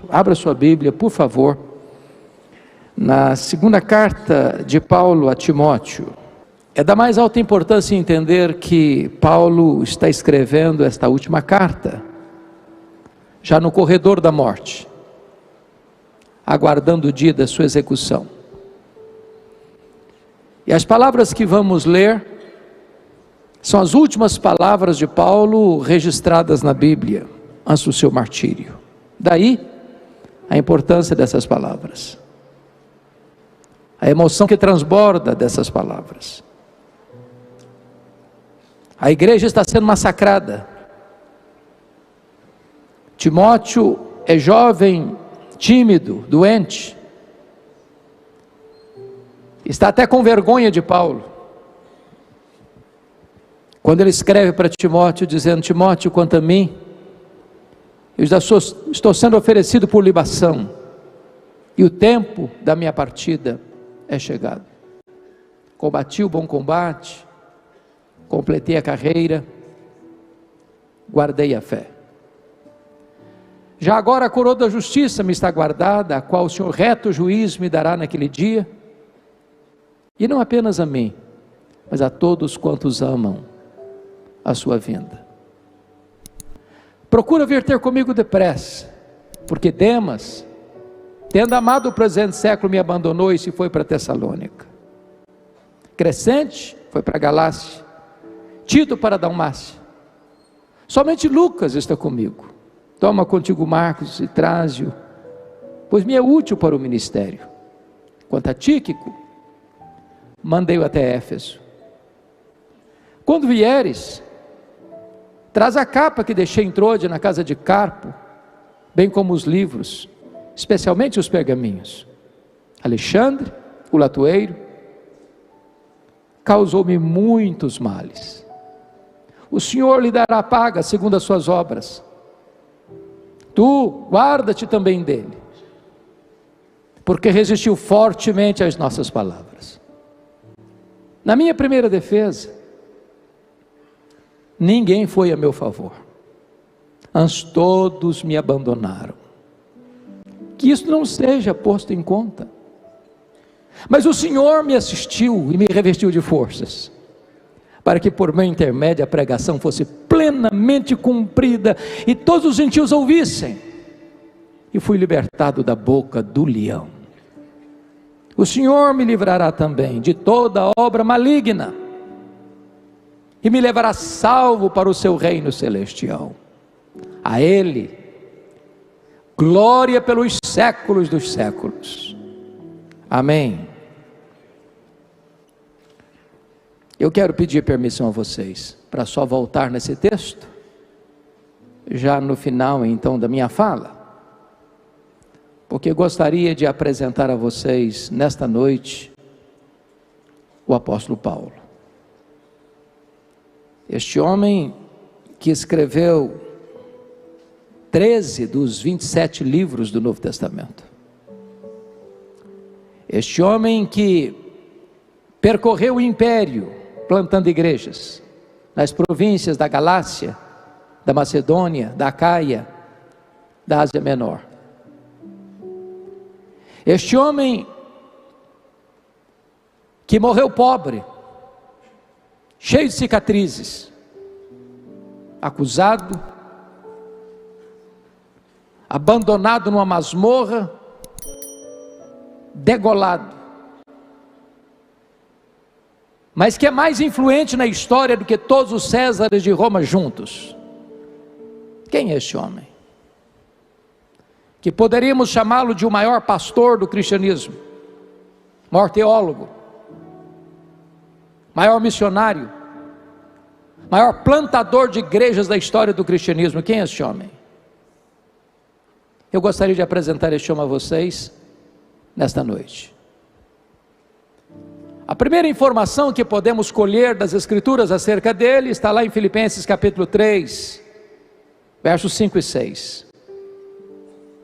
Abra sua Bíblia, por favor, na segunda carta de Paulo a Timóteo. É da mais alta importância entender que Paulo está escrevendo esta última carta, já no corredor da morte, aguardando o dia da sua execução. E as palavras que vamos ler são as últimas palavras de Paulo registradas na Bíblia, antes do seu martírio. Daí a importância dessas palavras, a emoção que transborda dessas palavras. A igreja está sendo massacrada. Timóteo é jovem, tímido, doente, está até com vergonha de Paulo, quando ele escreve para Timóteo dizendo: Timóteo, quanto a mim, eu já estou sendo oferecido por libação, e o tempo da minha partida é chegado. Combati o bom combate, completei a carreira, guardei a fé. Já agora a coroa da justiça me está guardada, a qual o Senhor reto juiz me dará naquele dia, e não apenas a mim, mas a todos quantos amam a sua vinda. Procura vir ter comigo depressa, porque Demas, tendo amado o presente século, me abandonou e se foi para Tessalônica. Crescente foi para Galácia, Tito para Dalmácia. Somente Lucas está comigo. Toma contigo Marcos e traze-o, pois me é útil para o ministério. Quanto a Tíquico, mandei-o até Éfeso. Quando vieres, traz a capa que deixei em Troade na casa de Carpo, bem como os livros, especialmente os pergaminhos. Alexandre, o latoeiro, causou-me muitos males. O Senhor lhe dará paga segundo as suas obras. Tu guarda-te também dele, porque resistiu fortemente às nossas palavras. Na minha primeira defesa, ninguém foi a meu favor, antes todos me abandonaram. Que isso não seja posto em conta, mas o Senhor me assistiu e me revestiu de forças, para que por meu intermédio a pregação fosse plenamente cumprida, e todos os gentios ouvissem, e fui libertado da boca do leão. O Senhor me livrará também de toda obra maligna, e me levará salvo para o seu reino celestial. A Ele glória pelos séculos dos séculos. Amém. Eu quero pedir permissão a vocês para só voltar nesse texto, já no final então da minha fala, porque gostaria de apresentar a vocês nesta noite o apóstolo Paulo. Este homem que escreveu 13 dos 27 livros do Novo Testamento. Este homem que percorreu o império, plantando igrejas, nas províncias da Galácia, da Macedônia, da Acaia, da Ásia Menor. Este homem que morreu pobre, cheio de cicatrizes, acusado, abandonado numa masmorra, degolado, mas que é mais influente na história do que todos os Césares de Roma juntos. Quem é este homem? Que poderíamos chamá-lo de o maior pastor do cristianismo, maior teólogo, maior missionário, maior plantador de igrejas da história do cristianismo. Quem é este homem? Eu gostaria de apresentar este homem a vocês nesta noite. A primeira informação que podemos colher das Escrituras acerca dele está lá em Filipenses capítulo 3, versos 5 e 6.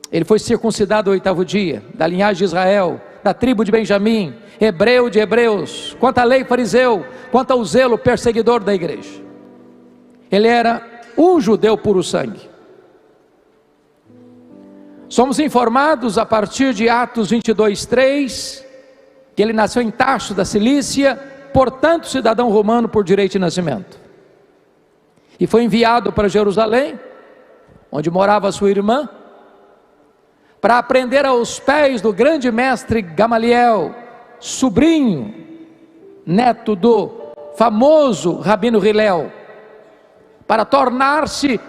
Ele foi circuncidado ao 8º dia, da linhagem de Israel, da tribo de Benjamim, hebreu de hebreus, quanto à lei fariseu, quanto ao zelo perseguidor da igreja. Ele era um judeu puro sangue. Somos informados a partir de Atos 22:3, que ele nasceu em Tarso da Cilícia, portanto cidadão romano por direito de nascimento, e foi enviado para Jerusalém, onde morava sua irmã, para aprender aos pés do grande mestre Gamaliel, sobrinho, neto do famoso Rabino Hilel, para tornar-se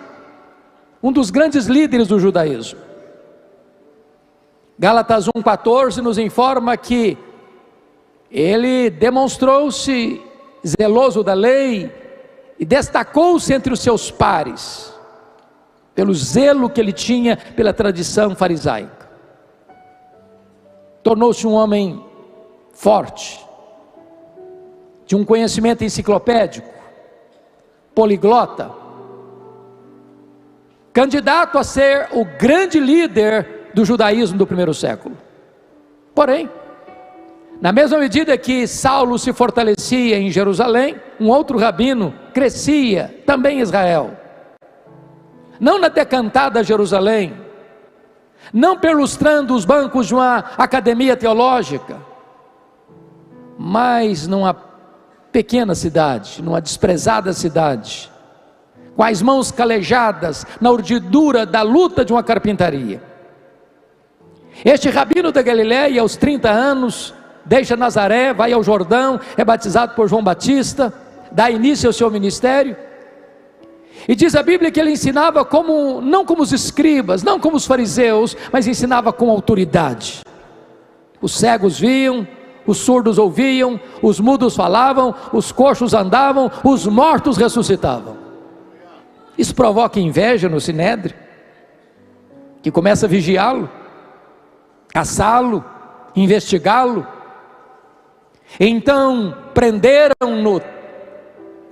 um dos grandes líderes do judaísmo. Gálatas 1,14 nos informa que ele demonstrou-se zeloso da lei e destacou-se entre os seus pares, pelo zelo que ele tinha pela tradição farisaica. Tornou-se um homem forte, de um conhecimento enciclopédico, poliglota, candidato a ser o grande líder do judaísmo do primeiro século. Porém, na mesma medida que Saulo se fortalecia em Jerusalém, um outro rabino crescia também em Israel, não na decantada Jerusalém, não perlustrando os bancos de uma academia teológica, mas numa pequena cidade, numa desprezada cidade, com as mãos calejadas na urdidura da luta de uma carpintaria. Este rabino da Galiléia, aos 30 anos, deixa Nazaré, vai ao Jordão, é batizado por João Batista, dá início ao seu ministério, e diz a Bíblia que ele ensinava não como os escribas, não como os fariseus, mas ensinava com autoridade. Os cegos viam, os surdos ouviam, os mudos falavam, os coxos andavam, os mortos ressuscitavam. Isso provoca inveja no Sinédrio, que começa a vigiá-lo, caçá-lo, investigá-lo. Então prenderam-no,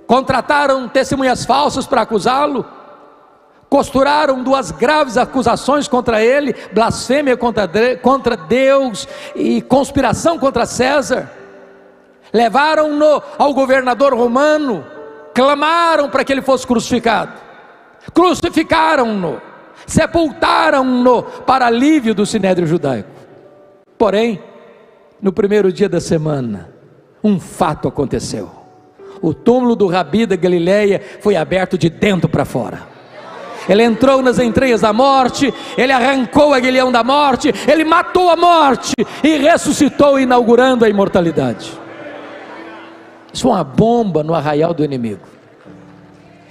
contrataram testemunhas falsas para acusá-lo, costuraram 2 graves acusações contra ele: blasfêmia contra Deus e conspiração contra César. Levaram-no ao governador romano, clamaram para que ele fosse crucificado, crucificaram-no, sepultaram-no para alívio do sinédrio judaico. Porém, no primeiro dia da semana, um fato aconteceu: o túmulo do Rabi da Galiléia foi aberto de dentro para fora. Ele entrou nas entranhas da morte, ele arrancou o aguilhão da morte, ele matou a morte e ressuscitou, inaugurando a imortalidade. Isso é uma bomba no arraial do inimigo.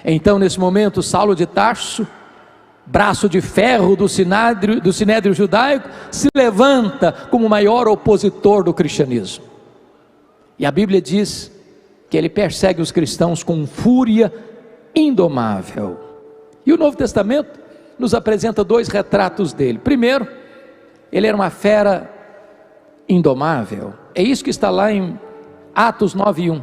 Então, nesse momento, Saulo de Tarso, braço de ferro do sinédrio judaico, se levanta como o maior opositor do cristianismo. E a Bíblia diz que ele persegue os cristãos com fúria indomável. E o Novo Testamento nos apresenta 2 retratos dele. Primeiro, ele era uma fera indomável. É isso que está lá em Atos 9:1,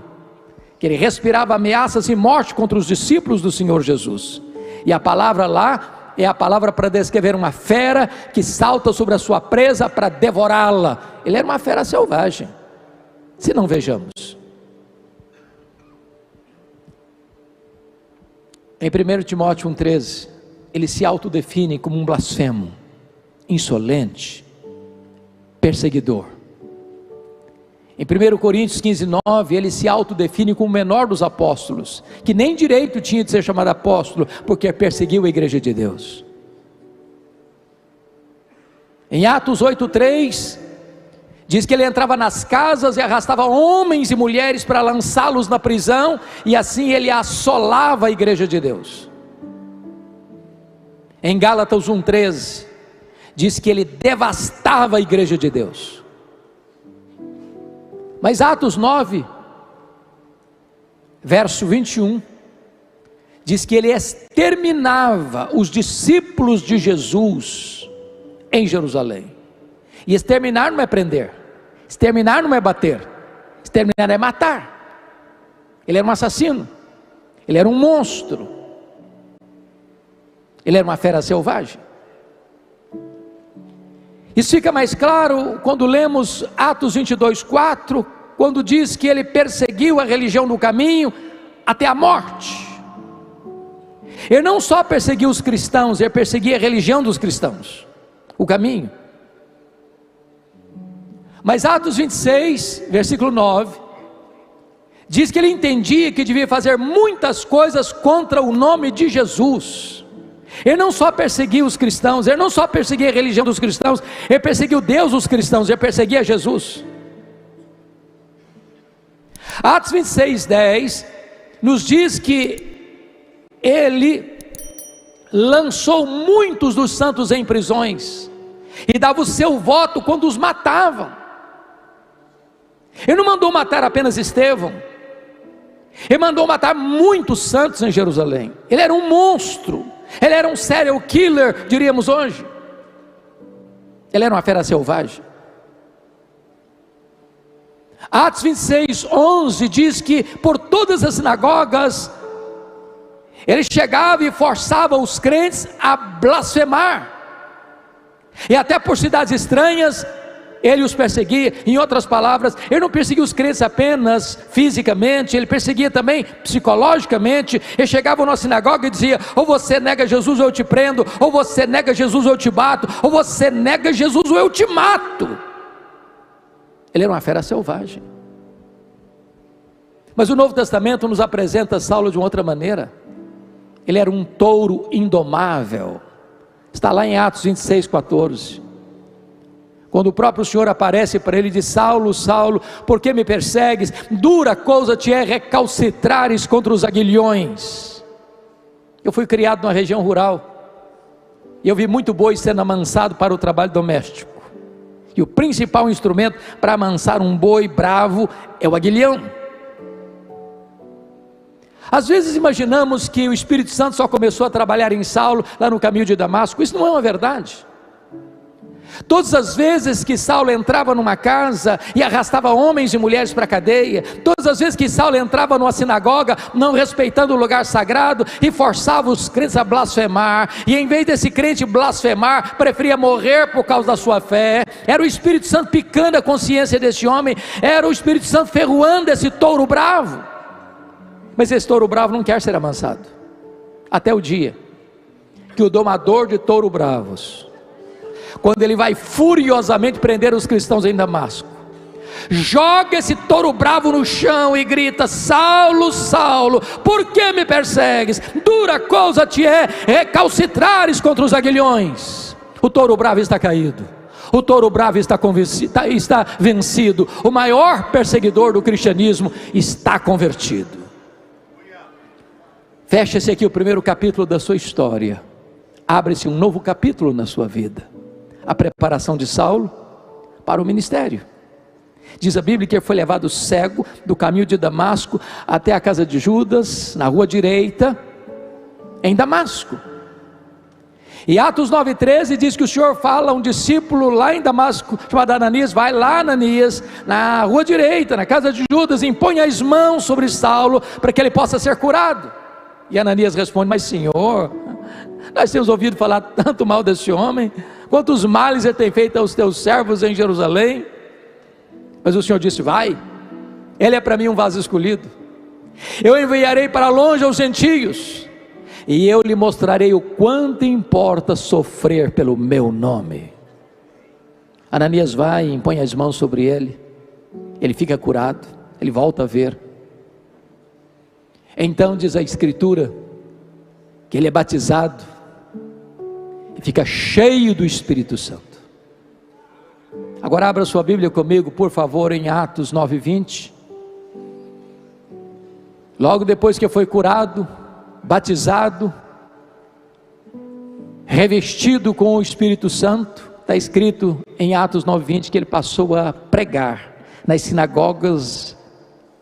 que ele respirava ameaças e morte contra os discípulos do Senhor Jesus. E a palavra lá é a palavra para descrever uma fera que salta sobre a sua presa para devorá-la. Ele era uma fera selvagem. Se não, vejamos. Em 1 Timóteo 1,13, ele se autodefine como um blasfemo, insolente, perseguidor. Em 1 Coríntios 15:9, ele se autodefine como o menor dos apóstolos, que nem direito tinha de ser chamado apóstolo, porque perseguiu a igreja de Deus. Em Atos 8:3, diz que ele entrava nas casas e arrastava homens e mulheres para lançá-los na prisão, e assim ele assolava a igreja de Deus. Em Gálatas 1:13, diz que ele devastava a igreja de Deus. Mas Atos 9, verso 21, diz que ele exterminava os discípulos de Jesus em Jerusalém. E exterminar não é prender, exterminar não é bater, exterminar é matar. Ele era um assassino, ele era um monstro, ele era uma fera selvagem. Isso fica mais claro quando lemos Atos 22:4, quando diz que ele perseguiu a religião do caminho até a morte. Ele não só perseguiu os cristãos, ele perseguia a religião dos cristãos. o caminho. Mas Atos 26, versículo 9, diz que ele entendia que devia fazer muitas coisas contra o nome de Jesus. Ele não só perseguia os cristãos, ele não só perseguia a religião dos cristãos, ele perseguia o Deus dos cristãos, ele perseguia Jesus. Atos 26, 10 nos diz que ele lançou muitos dos santos em prisões e dava o seu voto quando os matavam. Ele não mandou matar apenas Estevão, ele mandou matar muitos santos em Jerusalém. Ele era um monstro, ele era um serial killer, diríamos hoje. Ele era uma fera selvagem. Atos 26, 11 diz que por todas as sinagogas ele chegava e forçava os crentes a blasfemar, e até por cidades estranhas ele os perseguia. Em outras palavras, ele não perseguia os crentes apenas fisicamente, ele perseguia também psicologicamente. Ele chegava na sinagoga e dizia: ou você nega Jesus ou eu te prendo, ou você nega Jesus ou eu te bato, ou você nega Jesus ou eu te mato. Ele era uma fera selvagem. Mas o Novo Testamento nos apresenta Saulo de uma outra maneira. Ele era um touro indomável. Está lá em Atos 26, 14. Quando o próprio Senhor aparece para ele e diz: Saulo, Saulo, por que me persegues? Dura coisa te é recalcitrares contra os aguilhões. Eu fui criado numa região rural, e eu vi muito boi sendo amansado para o trabalho doméstico. E o principal instrumento para amansar um boi bravo é o aguilhão. Às vezes imaginamos que o Espírito Santo só começou a trabalhar em Saulo lá no caminho de Damasco. Isso não é uma verdade. Todas as vezes que Saulo entrava numa casa e arrastava homens e mulheres para a cadeia, todas as vezes que Saulo entrava numa sinagoga, não respeitando o lugar sagrado, e forçava os crentes a blasfemar, e em vez desse crente blasfemar, preferia morrer por causa da sua fé, era o Espírito Santo picando a consciência desse homem, era o Espírito Santo ferroando esse touro bravo. Mas esse touro bravo não quer ser amansado, até o dia que o domador de touro bravos, quando ele vai furiosamente prender os cristãos em Damasco, joga esse touro bravo no chão e grita: Saulo, Saulo, por que me persegues? Dura coisa te é recalcitrares contra os aguilhões. O touro bravo está caído, o touro bravo está vencido, o maior perseguidor do cristianismo está convertido. Fecha-se aqui o primeiro capítulo da sua história, abre-se um novo capítulo na sua vida. A preparação de Saulo para o ministério. Diz a Bíblia que ele foi levado cego do caminho de Damasco até a casa de Judas, na rua direita, em Damasco. E Atos 9,13 diz que o Senhor fala a um discípulo lá em Damasco, chamado Ananias: vai lá, Ananias, na rua direita, na casa de Judas, impõe as mãos sobre Saulo, para que ele possa ser curado. E Ananias responde: mas Senhor, nós temos ouvido falar tanto mal desse homem, quantos males ele tem feito aos teus servos em Jerusalém. Mas o Senhor disse: vai, ele é para mim um vaso escolhido, eu enviarei para longe aos gentios, e eu lhe mostrarei o quanto importa sofrer pelo meu nome. Ananias vai e impõe as mãos sobre ele, ele fica curado, ele volta a ver. Então diz a Escritura que ele é batizado e fica cheio do Espírito Santo. Agora abra sua Bíblia comigo, por favor, em Atos 9:20. Logo depois que foi curado, batizado, revestido com o Espírito Santo, está escrito em Atos 9:20 que ele passou a pregar nas sinagogas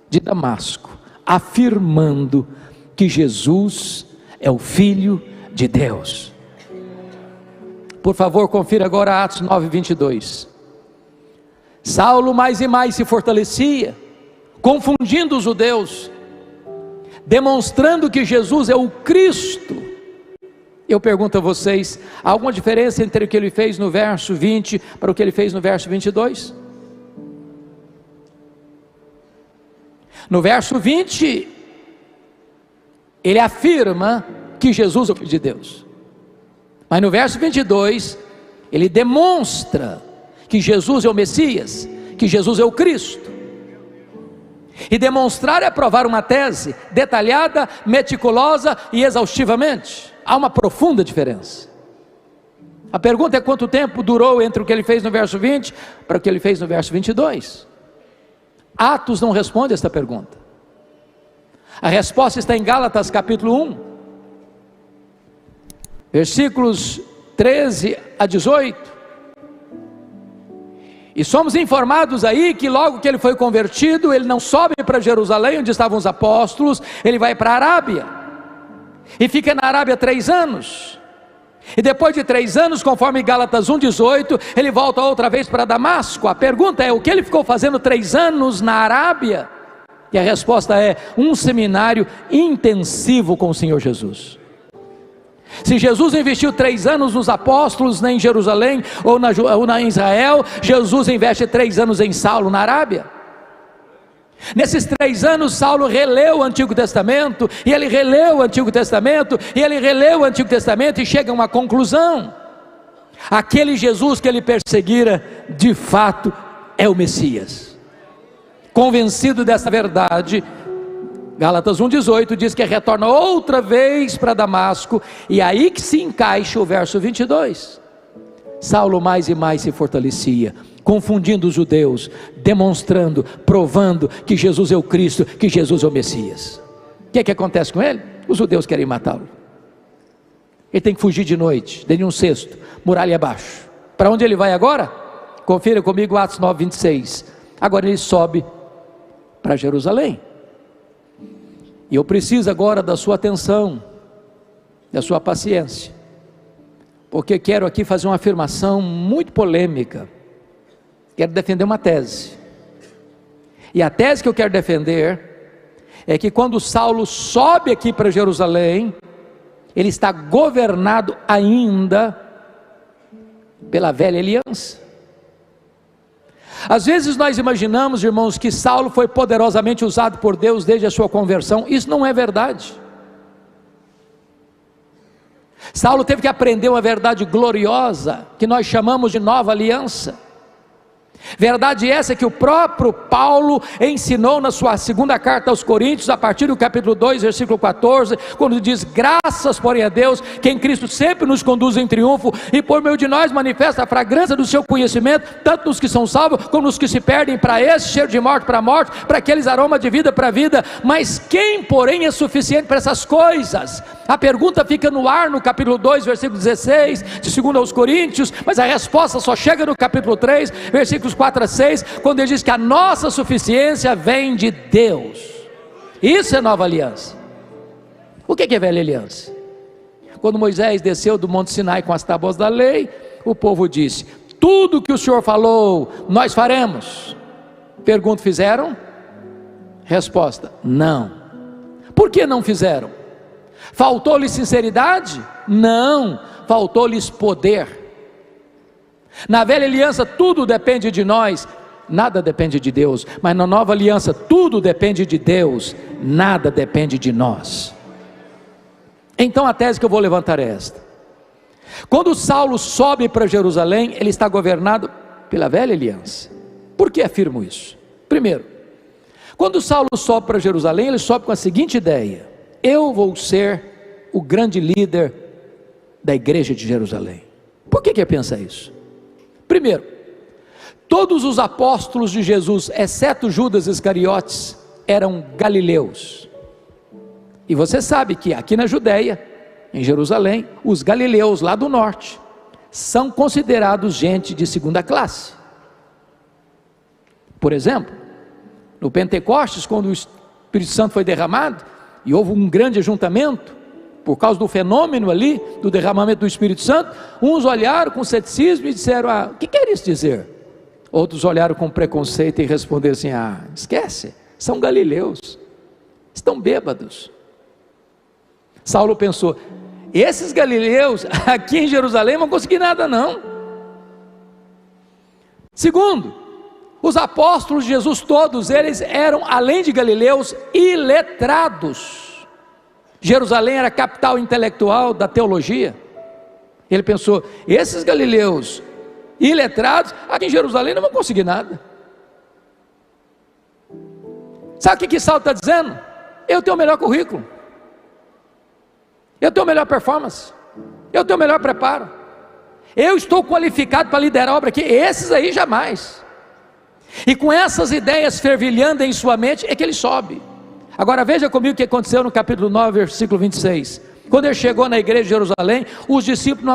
de Damasco, afirmando que Jesus é o Filho de Deus. Por favor, confira agora Atos 9:22. Saulo mais e mais se fortalecia, confundindo os judeus, demonstrando que Jesus é o Cristo. Eu pergunto a vocês: há alguma diferença entre o que ele fez no verso 20 para o que ele fez no verso 22? No verso 20, ele afirma que Jesus é o Filho de Deus. Mas no verso 22, ele demonstra que Jesus é o Messias, que Jesus é o Cristo. E demonstrar é provar uma tese detalhada, meticulosa e exaustivamente. Há uma profunda diferença. A pergunta é: quanto tempo durou entre o que ele fez no verso 20 para o que ele fez no verso 22? Atos não responde esta pergunta. A resposta está em Gálatas capítulo 1, versículos 13 a 18. E somos informados aí que logo que ele foi convertido, ele não sobe para Jerusalém, onde estavam os apóstolos, ele vai para a Arábia, e fica na Arábia 3 anos, e depois de 3 anos, conforme Gálatas 1,18, ele volta outra vez para Damasco. A pergunta é: o que ele ficou fazendo 3 anos na Arábia? E a resposta é: um seminário intensivo com o Senhor Jesus. Se Jesus investiu 3 anos nos apóstolos, em Jerusalém ou em Israel, Jesus investe 3 anos em Saulo, na Arábia. Nesses 3 anos, Saulo releu o Antigo Testamento, e ele releu o Antigo Testamento, e ele releu o Antigo Testamento, e chega a uma conclusão: aquele Jesus que ele perseguira, de fato, é o Messias. Convencido dessa verdade, Gálatas 1,18 diz que retorna outra vez para Damasco, e aí que se encaixa o verso 22. Saulo mais e mais se fortalecia, confundindo os judeus, demonstrando, provando que Jesus é o Cristo, que Jesus é o Messias. O que acontece com ele? Os judeus querem matá-lo. Ele tem que fugir de noite, dentro de um cesto, muralha abaixo. Para onde ele vai agora? Confira comigo Atos 9,26. Agora ele sobe para Jerusalém. E eu preciso agora da sua atenção, da sua paciência, porque quero aqui fazer uma afirmação muito polêmica. Quero defender uma tese, e a tese que eu quero defender é que quando Saulo sobe aqui para Jerusalém, ele está governado ainda pela velha aliança. Às vezes nós imaginamos, irmãos, que Saulo foi poderosamente usado por Deus desde a sua conversão. Isso não é verdade. Saulo teve que aprender uma verdade gloriosa, que nós chamamos de nova aliança. Verdade essa que o próprio Paulo ensinou na sua segunda carta aos Coríntios, a partir do capítulo 2, versículo 14, quando diz: graças, porém, a Deus, que em Cristo sempre nos conduz em triunfo, e por meio de nós manifesta a fragrância do seu conhecimento, tanto nos que são salvos, como nos que se perdem. Para esse, cheiro de morte para morte, para aqueles aroma de vida para vida. Mas quem, porém, é suficiente para essas coisas? A pergunta fica no ar no capítulo 2, versículo 16, de 2 aos Coríntios, mas a resposta só chega no capítulo 3, versículos 4 a 6, quando ele diz que a nossa suficiência vem de Deus. Isso é nova aliança. O que é velha aliança? Quando Moisés desceu do Monte Sinai com as tábuas da lei, o povo disse: tudo que o Senhor falou, nós faremos. Pergunta: fizeram? Resposta: não. Por que não fizeram? Faltou-lhes sinceridade? Não, faltou-lhes poder. Na velha aliança tudo depende de nós, nada depende de Deus. Mas na nova aliança tudo depende de Deus, nada depende de nós. Então a tese que eu vou levantar é esta: quando Saulo sobe para Jerusalém, ele está governado pela velha aliança. Por que afirmo isso? Primeiro, quando Saulo sobe para Jerusalém, ele sobe com a seguinte ideia: eu vou ser o grande líder da igreja de Jerusalém. Por que pensa isso? Primeiro, todos os apóstolos de Jesus, exceto Judas Iscariotes, eram galileus. E você sabe que aqui na Judéia, em Jerusalém, os galileus lá do norte são considerados gente de segunda classe. Por exemplo, no Pentecostes, quando o Espírito Santo foi derramado, e houve um grande ajuntamento, por causa do fenômeno ali, do derramamento do Espírito Santo, uns olharam com ceticismo e disseram: o que quer isso dizer? Outros olharam com preconceito e responderam assim: esquece, são galileus, estão bêbados. Saulo pensou: esses galileus aqui em Jerusalém não vão conseguir nada não. Segundo, os apóstolos de Jesus, todos eles eram, além de galileus, iletrados. Jerusalém era a capital intelectual da teologia. Ele pensou: esses galileus iletrados aqui em Jerusalém não vão conseguir nada. Sabe o que Saulo está dizendo? Eu tenho o melhor currículo, eu tenho a melhor performance, eu tenho o melhor preparo, eu estou qualificado para liderar a obra aqui. Esses aí jamais. E com essas ideias fervilhando em sua mente é que ele sobe. Agora veja comigo o que aconteceu no capítulo 9, versículo 26. Quando ele chegou na igreja de Jerusalém, os discípulos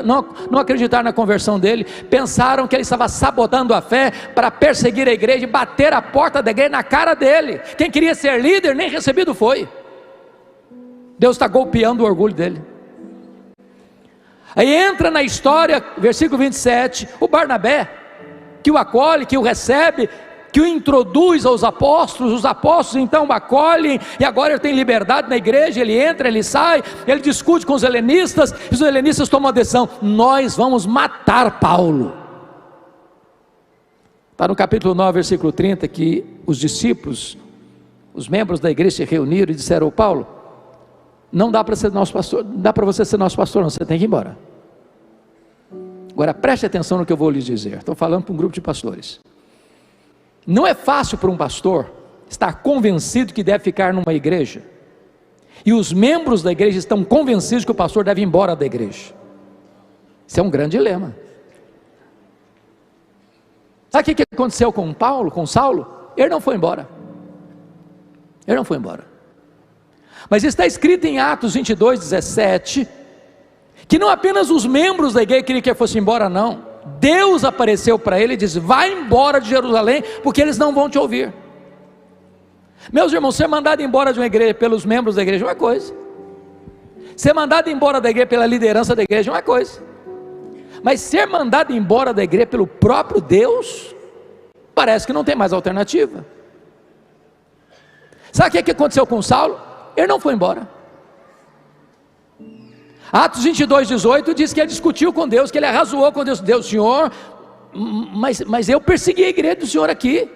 não acreditaram na conversão dele, pensaram que ele estava sabotando a fé para perseguir a igreja e bater a porta da igreja na cara dele. Quem queria ser líder nem recebido foi. Deus está golpeando o orgulho dele. Aí entra na história, versículo 27, o Barnabé, que o acolhe, que o recebe, que o introduz aos apóstolos. Os apóstolos então o acolhem, e agora ele tem liberdade na igreja, ele entra, ele sai, ele discute com os helenistas, e os helenistas tomam a decisão: nós vamos matar Paulo. Está no capítulo 9, versículo 30, que os discípulos, os membros da igreja se reuniram e disseram: Paulo, não dá para ser nosso pastor, não dá para você ser nosso pastor, não, você tem que ir embora. Agora preste atenção no que eu vou lhes dizer. Estou falando para um grupo de pastores. Não é fácil para um pastor estar convencido que deve ficar numa igreja, e os membros da igreja estão convencidos que o pastor deve ir embora da igreja. Isso é um grande dilema. Sabe o que aconteceu com Paulo, com Saulo? Ele não foi embora. Ele não foi embora. Mas está escrito em Atos 22, 17, que não apenas os membros da igreja queriam que ele fosse embora, não. Deus apareceu para ele e disse: vai embora de Jerusalém, porque eles não vão te ouvir. Meus irmãos, ser mandado embora de uma igreja pelos membros da igreja é uma coisa, ser mandado embora da igreja pela liderança da igreja é uma coisa, mas ser mandado embora da igreja pelo próprio Deus, parece que não tem mais alternativa. Sabe o que aconteceu com Saulo? Ele não foi embora. Atos 22, 18 diz que ele discutiu com Deus, que ele arrazoou com Deus. Deus, Senhor, mas eu persegui a igreja do Senhor aqui.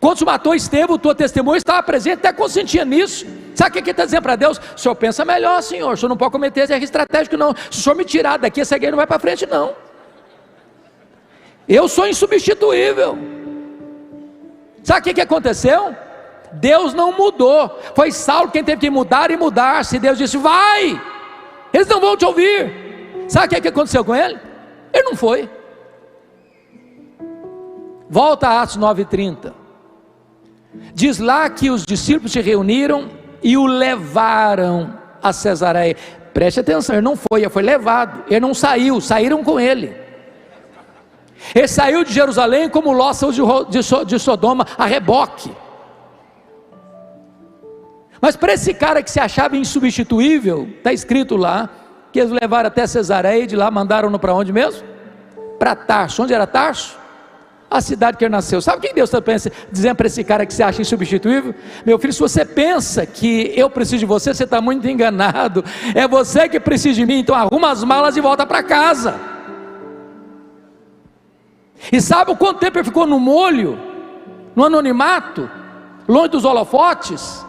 Quando se matou Estevão, tua testemunha estava presente, até consentia nisso. Sabe o que ele está dizendo para Deus? O Senhor pensa melhor, Senhor, o Senhor não pode cometer esse erro estratégico não. Se o Senhor me tirar daqui, essa igreja não vai para frente não. Eu sou insubstituível. Sabe o que aconteceu? Deus não mudou, foi Saulo quem teve que mudar e mudar-se. Deus disse: vai, eles não vão te ouvir. Sabe o que aconteceu com ele? Ele não foi. Volta a Atos 9:30, diz lá que os discípulos se reuniram e o levaram a Cesareia. Preste atenção, ele não foi, ele foi levado, ele não saiu, saíram com ele. Ele saiu de Jerusalém como Ló saiu de Sodoma, a reboque. Mas para esse cara que se achava insubstituível, está escrito lá, que eles levaram até Cesareia, e de lá mandaram-no para onde mesmo? Para Tarso. Onde era Tarso? A cidade que ele nasceu. Sabe o que Deus está dizendo para esse cara que se acha insubstituível? Meu filho, se você pensa que eu preciso de você, você está muito enganado. É você que precisa de mim, então arruma as malas e volta para casa. E sabe o quanto tempo ele ficou no molho, no anonimato, longe dos holofotes?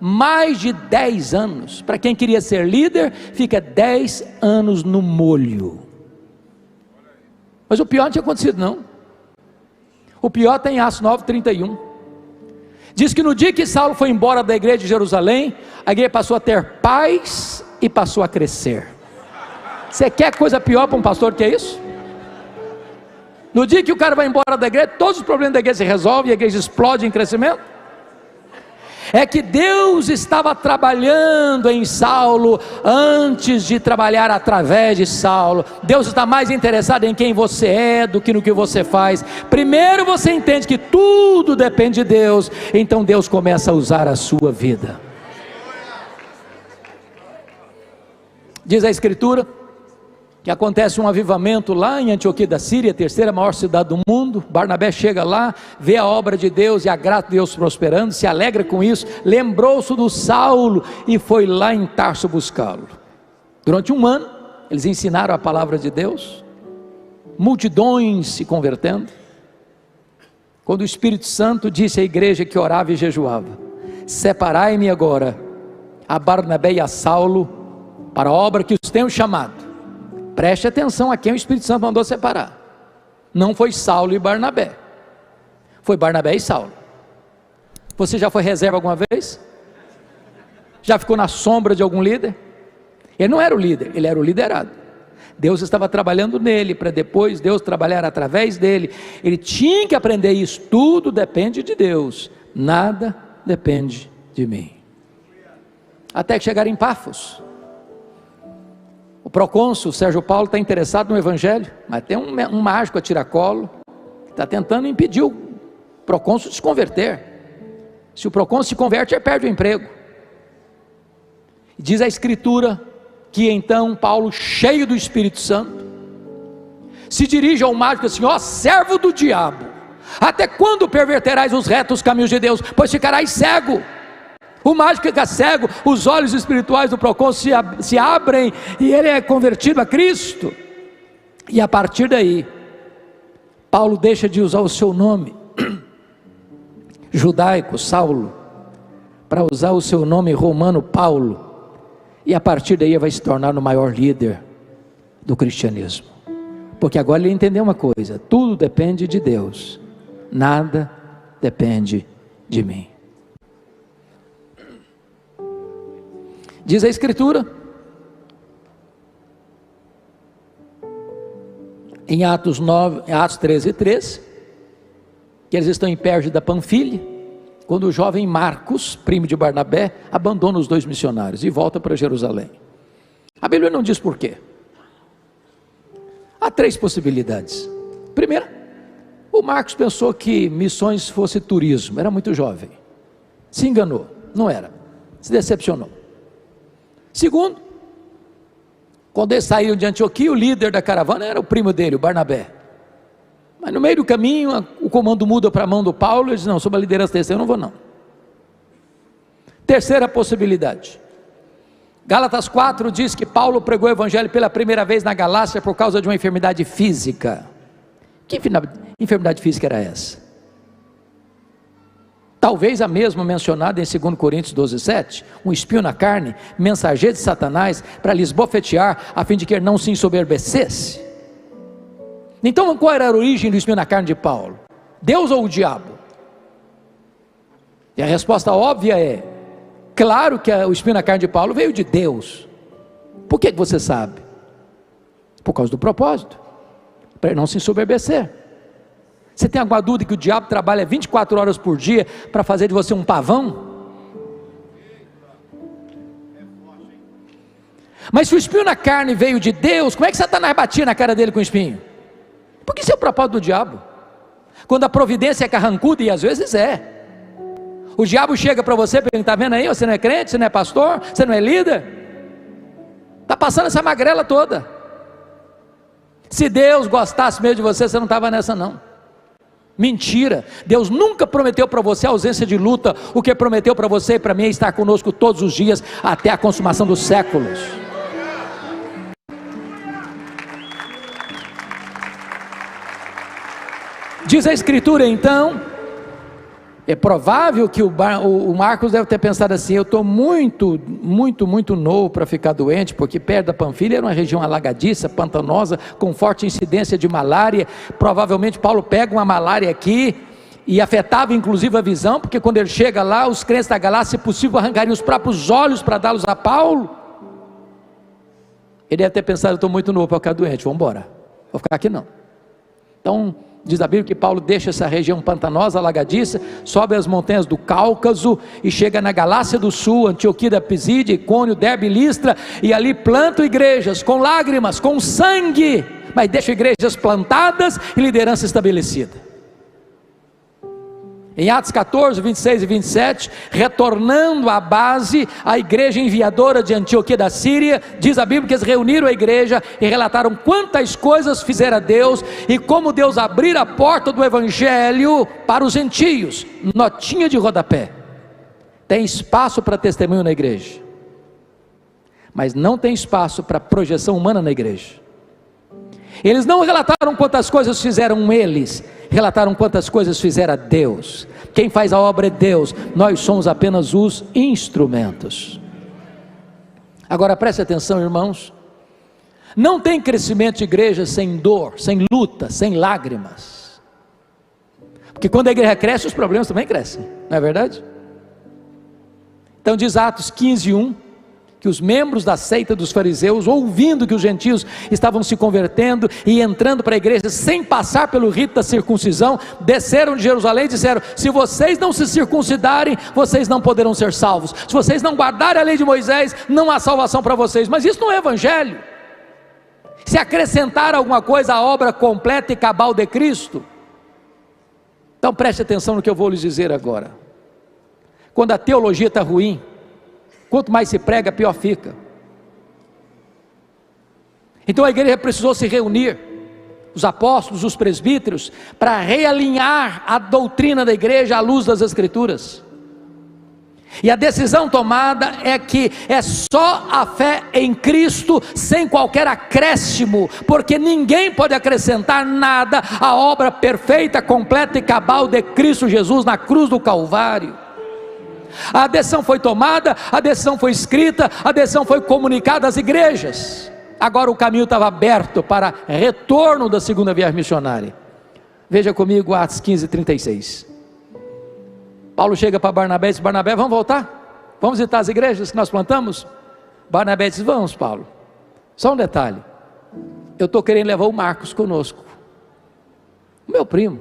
Mais de 10 anos. Para quem queria ser líder, fica 10 anos no molho. Mas o pior não tinha acontecido não. O pior está em Atos 9:31. Diz que no dia que Saulo foi embora da igreja de Jerusalém, a igreja passou a ter paz e passou a crescer. Você quer coisa pior para um pastor que é isso? No dia que o cara vai embora da igreja, todos os problemas da igreja se resolvem e a igreja explode em crescimento. É que Deus estava trabalhando em Saulo antes de trabalhar através de Saulo. Deus está mais interessado em quem você é do que no que você faz. Primeiro você entende que tudo depende de Deus, então Deus começa a usar a sua vida. Diz a Escritura que acontece um avivamento lá em Antioquia da Síria, a terceira maior cidade do mundo. Barnabé chega lá, vê a obra de Deus e a graça de Deus prosperando, se alegra com isso, lembrou-se do Saulo e foi lá em Tarso buscá-lo. Durante um ano, eles ensinaram a palavra de Deus, multidões se convertendo. Quando o Espírito Santo disse à igreja que orava e jejuava: separai-me agora a Barnabé e a Saulo para a obra que os tenho chamado. preste atenção a quem o Espírito Santo mandou separar. Não foi Saulo e Barnabé, foi Barnabé e Saulo. Você já foi reserva alguma vez? Já ficou na sombra de algum líder? Ele não era o líder, ele era o liderado. Deus estava trabalhando nele, para depois Deus trabalhar através dele. Ele tinha que aprender isso. Tudo depende de Deus, nada depende de mim. Até que chegar em Pafos, o procônsul Sérgio Paulo está interessado no evangelho, mas tem um mágico a tiracolo, que está tentando impedir o procônsul de se converter. Se o procônsul se converte, ele perde o emprego. Diz a escritura que então Paulo, cheio do Espírito Santo, se dirige ao mágico assim: ó servo do diabo, até quando perverterás os retos caminhos de Deus? Pois ficarás cego. O mágico fica cego, os olhos espirituais do procônsul se abrem e ele é convertido a Cristo. E a partir daí, Paulo deixa de usar o seu nome judaico, Saulo, para usar o seu nome romano, Paulo. E a partir daí vai se tornar o maior líder do cristianismo. Porque agora ele entendeu uma coisa: tudo depende de Deus, nada depende de mim. Diz a escritura, em Atos 13:3, que eles estão em Perge da Panfilha, quando o jovem Marcos, primo de Barnabé, abandona os dois missionários e volta para Jerusalém. A Bíblia não diz por quê. Há 3 possibilidades. Primeira, o Marcos pensou que missões fosse turismo, era muito jovem, se enganou, não era, se decepcionou. Segundo, quando eles saíram de Antioquia, o líder da caravana era o primo dele, o Barnabé. Mas no meio do caminho, o comando muda para a mão do Paulo, ele diz: não, sob a liderança desse eu não vou não. Terceira possibilidade, Gálatas 4 diz que Paulo pregou o evangelho pela primeira vez na Galácia por causa de uma enfermidade física. Que enfermidade física era essa? Talvez a mesma mencionada em 2 Coríntios 12:7, um espinho na carne, mensageiro de Satanás, para lhes bofetear, a fim de que ele não se ensoberbecesse. Então qual era a origem do espinho na carne de Paulo? Deus ou o diabo? E a resposta óbvia é: claro que o espinho na carne de Paulo veio de Deus. Por que você sabe? Por causa do propósito, para ele não se ensoberbecer. Você tem alguma dúvida que o diabo trabalha 24 horas por dia para fazer de você um pavão? Mas se o espinho na carne veio de Deus, como é que Satanás batia na cara dele com o espinho? Porque isso é o propósito do diabo. Quando a providência é carrancuda, e às vezes é, o diabo chega para você e pergunta: está vendo aí, você não é crente, você não é pastor, você não é líder, está passando essa magrela toda. Se Deus gostasse mesmo de você, você não estava nessa não. Mentira, Deus nunca prometeu para você a ausência de luta. O que prometeu para você e para mim é estar conosco todos os dias, até a consumação dos séculos. Diz a escritura então, é provável que o Marcos deve ter pensado assim: eu estou muito novo para ficar doente, porque perto da Panfilha era uma região alagadiça, pantanosa, com forte incidência de malária. Provavelmente Paulo pega uma malária aqui, e afetava inclusive a visão, porque quando ele chega lá, os crentes da Galácia, se possível, arrancariam os próprios olhos para dá-los a Paulo. Ele deve ter pensado: eu estou muito novo para ficar doente, vamos embora, vou ficar aqui não. Então diz a Bíblia que Paulo deixa essa região pantanosa, alagadiça, sobe as montanhas do Cáucaso e chega na Galácia do Sul, Antioquia da Pisídia, Icônio, Derbe e Listra, e ali planta igrejas com lágrimas, com sangue, mas deixa igrejas plantadas e liderança estabelecida. Em Atos 14, 26 e 27, retornando à base, a igreja enviadora de Antioquia da Síria, diz a Bíblia que eles reuniram a igreja e relataram quantas coisas fizera Deus, e como Deus abrira a porta do evangelho para os gentios. Notinha de rodapé: tem espaço para testemunho na igreja, mas não tem espaço para projeção humana na igreja. Eles não relataram quantas coisas fizeram eles, relataram quantas coisas fizera Deus. Quem faz a obra é Deus, nós somos apenas os instrumentos. Agora preste atenção, irmãos, Não tem crescimento de igreja sem dor, sem luta, sem lágrimas. Porque quando a igreja cresce, os problemas também crescem, não é verdade? Então diz Atos 15:1, que os membros da seita dos fariseus, ouvindo que os gentios estavam se convertendo e entrando para a igreja sem passar pelo rito da circuncisão, desceram de Jerusalém e disseram: se vocês não se circuncidarem, vocês não poderão ser salvos. Se vocês não guardarem a lei de Moisés, não há salvação para vocês. Mas isso não é evangelho. Se acrescentar alguma coisa à obra completa e cabal de Cristo. Então preste atenção no que eu vou lhes dizer agora. Quando a teologia está ruim, quanto mais se prega, pior fica. Então a igreja precisou se reunir, os apóstolos, os presbíteros, para realinhar a doutrina da igreja à luz das Escrituras. E a decisão tomada é que é só a fé em Cristo, sem qualquer acréscimo, porque ninguém pode acrescentar nada à obra perfeita, completa e cabal de Cristo Jesus na cruz do Calvário. A decisão foi tomada, a decisão foi escrita, a decisão foi comunicada às igrejas. Agora o caminho estava aberto para retorno da segunda viagem missionária. Veja comigo Atos 15:36. Paulo chega para Barnabé e diz: Barnabé, vamos voltar? Vamos visitar as igrejas que nós plantamos? Barnabé diz: vamos, Paulo. Só um detalhe, eu estou querendo levar o Marcos conosco, o meu primo.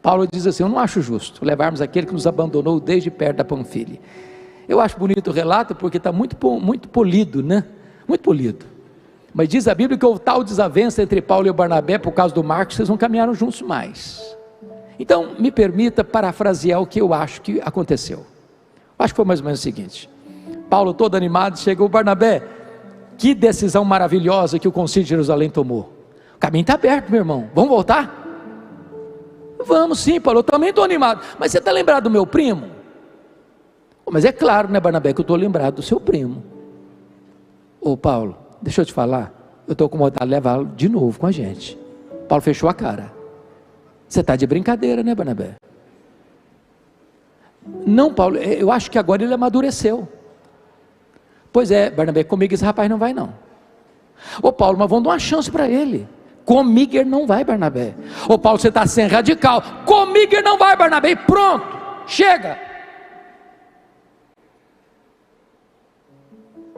Paulo diz assim: eu não acho justo levarmos aquele que nos abandonou desde perto da Panfilha. Eu acho bonito o relato porque está muito polido, né? Muito polido. Mas diz a Bíblia que houve tal desavença entre Paulo e o Barnabé por causa do Marcos, vocês não caminharam juntos mais. Então me permita parafrasear o que eu acho que aconteceu. Acho que foi mais ou menos o seguinte: Paulo, todo animado, chegou: Barnabé, que decisão maravilhosa que o Concílio de Jerusalém tomou. O caminho está aberto, meu irmão, vamos voltar? Vamos sim, Paulo, eu também estou animado. Mas você está lembrado do meu primo? Mas é claro, né, Barnabé, que eu estou lembrado do seu primo. Ô Paulo, deixa eu te falar, eu estou com vontade de levá-lo de novo com a gente. Paulo fechou a cara. Você está de brincadeira, né, Barnabé? Não, Paulo, eu acho que agora ele amadureceu. Pois é, Barnabé, comigo esse rapaz não vai não. Ô Paulo, mas vamos dar uma chance para ele. Comigo ele não vai, Barnabé. Ô Paulo, você está sendo radical. Comigo ele não vai, Barnabé. E pronto, chega.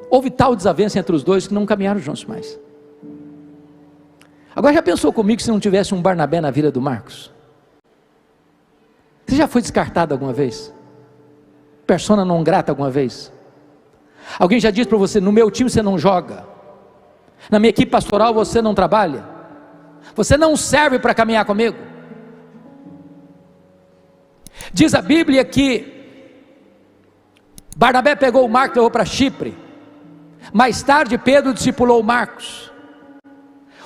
Houve tal desavença entre os dois que não caminharam juntos mais. Agora já pensou comigo se não tivesse um Barnabé na vida do Marcos? Você já foi descartado alguma vez? Persona não grata alguma vez? Alguém já disse para você: no meu time você não joga, na minha equipe pastoral você não trabalha, você não serve para caminhar comigo? Diz a Bíblia que Barnabé pegou o Marcos e levou para Chipre. Mais tarde Pedro discipulou Marcos.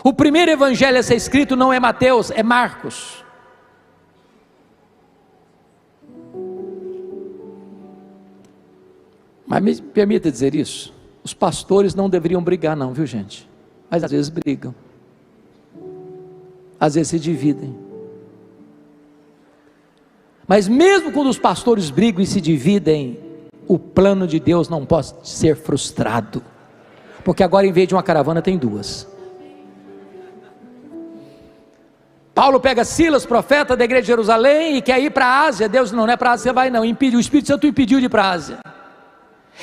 O primeiro evangelho a ser escrito não é Mateus, é Marcos. Mas me permita dizer isso: os pastores não deveriam brigar não, viu gente? Mas às vezes brigam, às vezes se dividem. Mas mesmo quando os pastores brigam e se dividem, o plano de Deus não pode ser frustrado, porque agora em vez de uma caravana tem duas. Paulo pega Silas, profeta da igreja de Jerusalém, e quer ir para a Ásia. Deus: não é para a Ásia, você vai não, impediu. O Espírito Santo impediu de ir para a Ásia.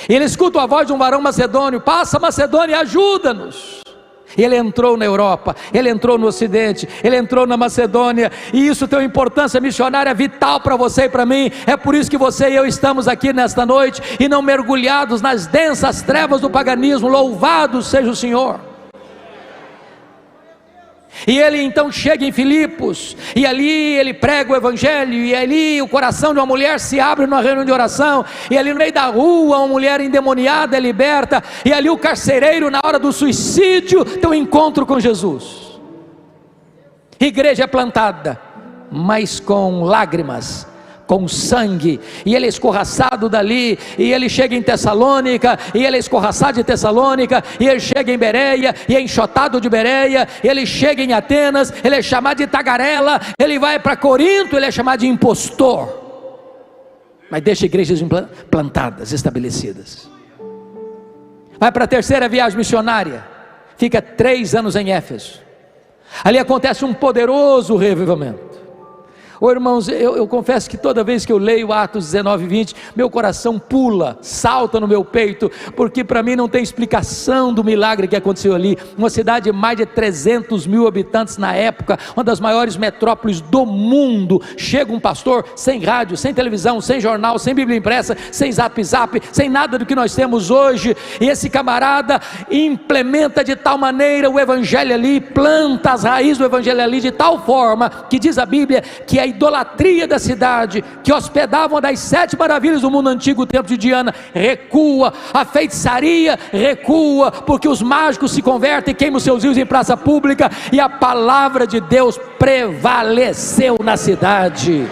Ele escuta a voz de um varão macedônio: passa Macedônia, ajuda-nos. Ele entrou na Europa, ele entrou no Ocidente, ele entrou na Macedônia, e isso tem uma importância missionária vital para você e para mim. É por isso que você e eu estamos aqui nesta noite, e não mergulhados nas densas trevas do paganismo. Louvado seja o Senhor. E ele então chega em Filipos, e ali ele prega o evangelho, e ali o coração de uma mulher se abre numa reunião de oração, e ali no meio da rua uma mulher endemoniada é liberta, e ali o carcereiro, na hora do suicídio, tem um encontro com Jesus. Igreja é plantada, mas com lágrimas, com sangue, e ele é escorraçado dali, e ele chega em Tessalônica, e ele é escorraçado de Tessalônica, e ele chega em Bereia, e é enxotado de Bereia, ele chega em Atenas, ele é chamado de tagarela, ele vai para Corinto, ele é chamado de impostor, mas deixa igrejas plantadas, estabelecidas. Vai para a terceira viagem missionária, fica 3 anos em Éfeso. Ali acontece um poderoso revivamento. Irmãos, eu confesso que toda vez que eu leio Atos 19 e 20, meu coração pula, salta no meu peito, porque para mim não tem explicação do milagre que aconteceu ali. Uma cidade de mais de 300 mil habitantes na época, uma das maiores metrópoles do mundo. Chega um pastor sem rádio, sem televisão, sem jornal, sem Bíblia impressa, sem zap, sem nada do que nós temos hoje, e esse camarada implementa de tal maneira o evangelho ali, planta as raízes do evangelho ali de tal forma, que diz a Bíblia, que a idolatria da cidade, que hospedava uma das 7 maravilhas do mundo antigo, o templo de Diana, recua, a feitiçaria recua, porque os mágicos se convertem, queimam seus rios em praça pública, e a palavra de Deus prevaleceu na cidade.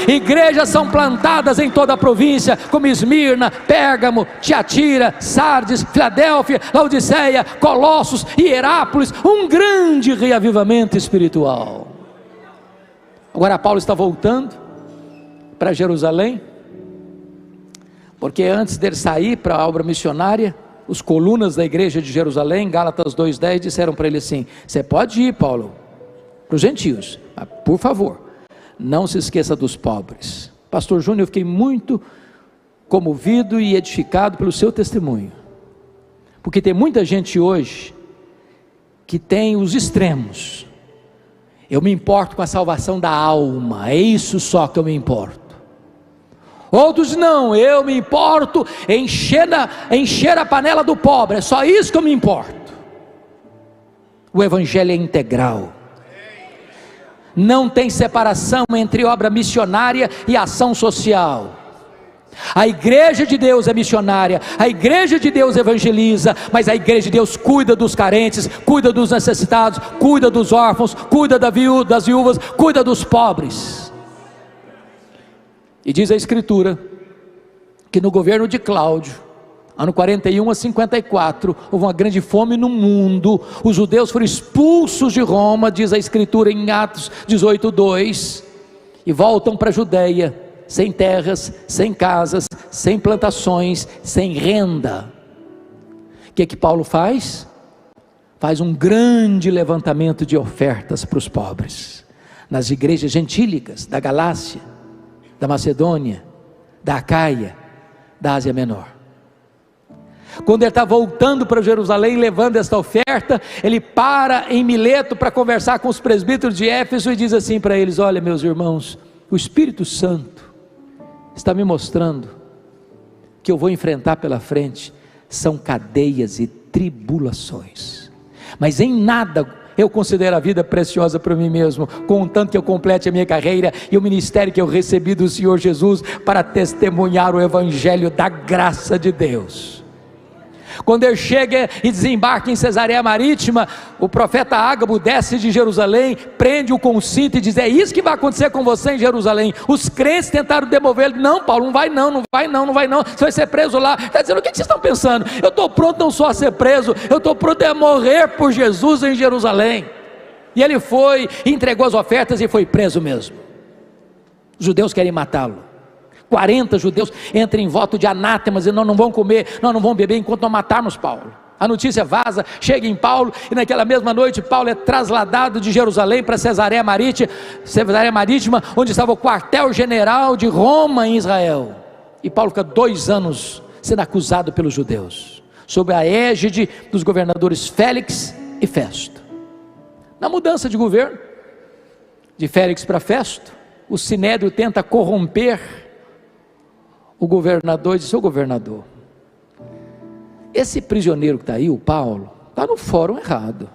Igrejas são plantadas em toda a província, como Esmirna, Pérgamo, Tiatira, Sardes, Filadélfia, Laodiceia, Colossos e Herápolis, um grande reavivamento espiritual. Agora Paulo está voltando para Jerusalém, porque antes dele sair para a obra missionária, os colunas da igreja de Jerusalém, Gálatas 2:10, disseram para ele assim: você pode ir, Paulo, para os gentios, mas, por favor, não se esqueça dos pobres. Pastor Júnior, eu fiquei muito comovido e edificado pelo seu testemunho, porque tem muita gente hoje que tem os extremos. Eu me importo com a salvação da alma, é isso só que eu me importo. Outros não, eu me importo em encher a panela do pobre, é só isso que eu me importo. O evangelho é integral, não tem separação entre obra missionária e ação social. A igreja de Deus é missionária, a igreja de Deus evangeliza, mas a igreja de Deus cuida dos carentes, cuida dos necessitados, cuida dos órfãos, cuida das viúvas, cuida dos pobres. E diz a escritura que no governo de Cláudio, ano 41 a 54, houve uma grande fome no mundo, os judeus foram expulsos de Roma, diz a escritura em Atos 18:2, e voltam para a Judeia, sem terras, sem casas, sem plantações, sem renda. O que Paulo faz? Faz um grande levantamento de ofertas para os pobres, nas igrejas gentílicas da Galácia, da Macedônia, da Acaia, da Ásia Menor. Quando ele está voltando para Jerusalém, levando esta oferta, ele para em Mileto para conversar com os presbíteros de Éfeso e diz assim para eles: olha, meus irmãos, o Espírito Santo está me mostrando que eu vou enfrentar pela frente são cadeias e tribulações, mas em nada eu considero a vida preciosa para mim mesmo, contanto que eu complete a minha carreira e o ministério que eu recebi do Senhor Jesus, para testemunhar o evangelho da graça de Deus. Quando ele chega e desembarca em Cesareia Marítima, o profeta Ágabo desce de Jerusalém, prende-o com o cinto e diz: é isso que vai acontecer com você em Jerusalém. Os crentes tentaram demover ele: não, Paulo, não vai não, você vai ser preso lá. Está dizendo: o que vocês estão pensando? Eu estou pronto não só a ser preso, eu estou pronto a morrer por Jesus em Jerusalém. E ele foi, entregou as ofertas e foi preso mesmo. Os judeus querem matá-lo. 40 judeus entram em voto de anátemas, e nós não vamos comer, nós não vamos beber enquanto não matarmos Paulo. A notícia vaza, chega em Paulo, e naquela mesma noite Paulo é trasladado de Jerusalém para Cesareia Marítima, onde estava o quartel-general de Roma em Israel. E Paulo fica 2 anos sendo acusado pelos judeus, sob a égide dos governadores Félix e Festo. Na mudança de governo, de Félix para Festo, o Sinédrio tenta corromper o governador. Diz: seu governador, esse prisioneiro que está aí, o Paulo, está no fórum errado.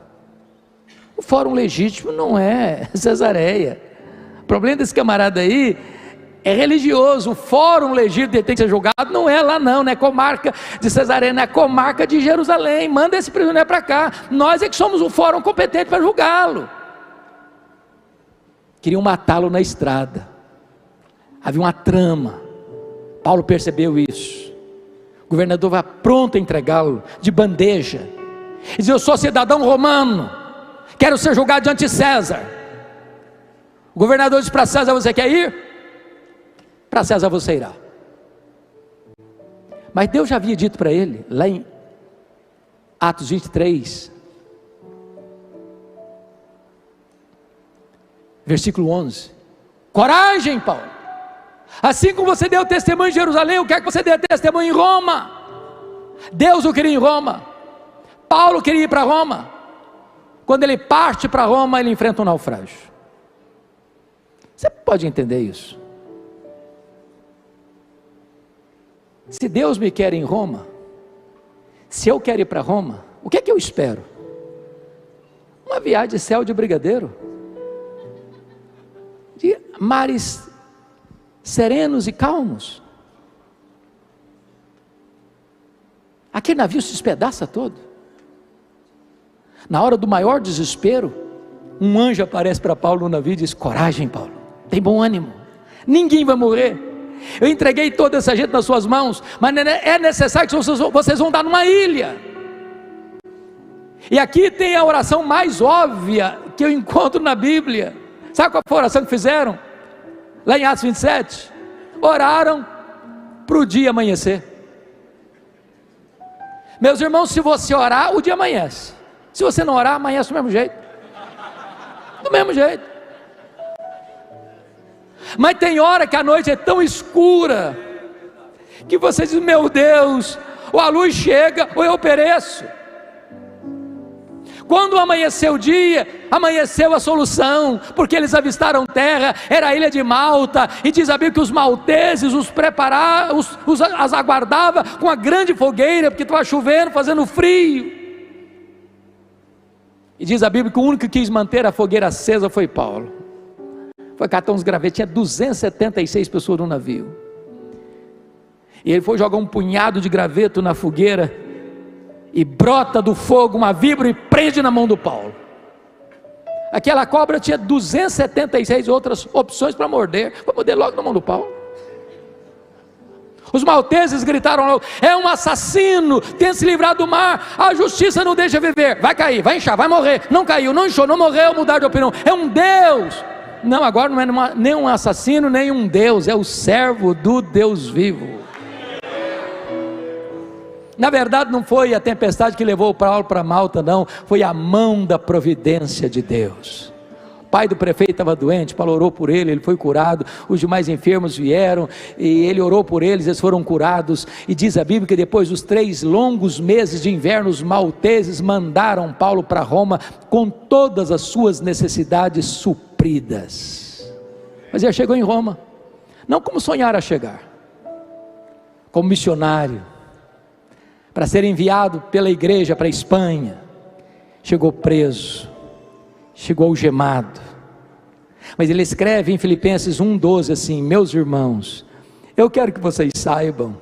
O fórum legítimo não é Cesareia. O problema desse camarada aí é religioso. O fórum legítimo tem que ser julgado não é lá não é comarca de Cesareia, não é comarca de Jerusalém. Manda esse prisioneiro para cá, nós é que somos o fórum competente para julgá-lo. Queriam matá-lo na estrada, havia uma trama. Paulo percebeu isso. O governador vai pronto a entregá-lo de bandeja, e diz: eu sou cidadão romano, quero ser julgado diante de César. O governador diz para César: você quer ir? Para César você irá. Mas Deus já havia dito para ele, lá em Atos 23, Versículo 11: coragem, Paulo, assim como você deu testemunho em Jerusalém, eu quero que você dê testemunho em Roma. Deus o queria em Roma, Paulo queria ir para Roma. Quando ele parte para Roma, ele enfrenta um naufrágio. Você pode entender isso? Se Deus me quer em Roma, se eu quero ir para Roma, o que é que eu espero? Uma viagem de céu de brigadeiro, de mares serenos e calmos. Aquele navio se despedaça todo. Na hora do maior desespero, um anjo aparece para Paulo no navio e diz: coragem, Paulo, tem bom ânimo, ninguém vai morrer. Eu entreguei toda essa gente nas suas mãos, mas é necessário que vocês vão dar numa ilha. E aqui tem a oração mais óbvia que eu encontro na Bíblia. Sabe qual foi a oração que fizeram? Lá em Atos 27, oraram para o dia amanhecer. Meus irmãos, se você orar, o dia amanhece. Se você não orar, amanhece do mesmo jeito. Do mesmo jeito. Mas tem hora que a noite é tão escura, que você diz: meu Deus, ou a luz chega, ou eu pereço. Quando amanheceu o dia, amanheceu a solução, porque eles avistaram terra, era a ilha de Malta, e diz a Bíblia que os malteses as aguardava com a grande fogueira, porque estava chovendo, fazendo frio. E diz a Bíblia que o único que quis manter a fogueira acesa foi Paulo. Foi catar uns gravetos, tinha 276 pessoas no navio, e ele foi jogar um punhado de graveto na fogueira, e brota do fogo uma víbora e prende na mão do Paulo. Aquela cobra tinha 276 outras opções para morder, foi morder logo na mão do Paulo. Os malteses gritaram logo: é um assassino, tem se livrado do mar, a justiça não deixa viver, vai cair, vai inchar, vai morrer. Não caiu, não inchou, não morreu, mudar de opinião, é um Deus. Não, agora não é nem um assassino, nem um Deus, é o servo do Deus vivo. Na verdade não foi a tempestade que levou Paulo para Malta, não, foi a mão da providência de Deus. O pai do prefeito estava doente, Paulo orou por ele, ele foi curado. Os demais enfermos vieram e ele orou por eles, eles foram curados. E diz a Bíblia que depois dos 3 longos meses de inverno, os malteses mandaram Paulo para Roma com todas as suas necessidades supridas. Mas ele chegou em Roma, não como sonhara chegar, como missionário, para ser enviado pela igreja para a Espanha. Chegou preso, chegou algemado, mas ele escreve em Filipenses 1,12 assim: meus irmãos, eu quero que vocês saibam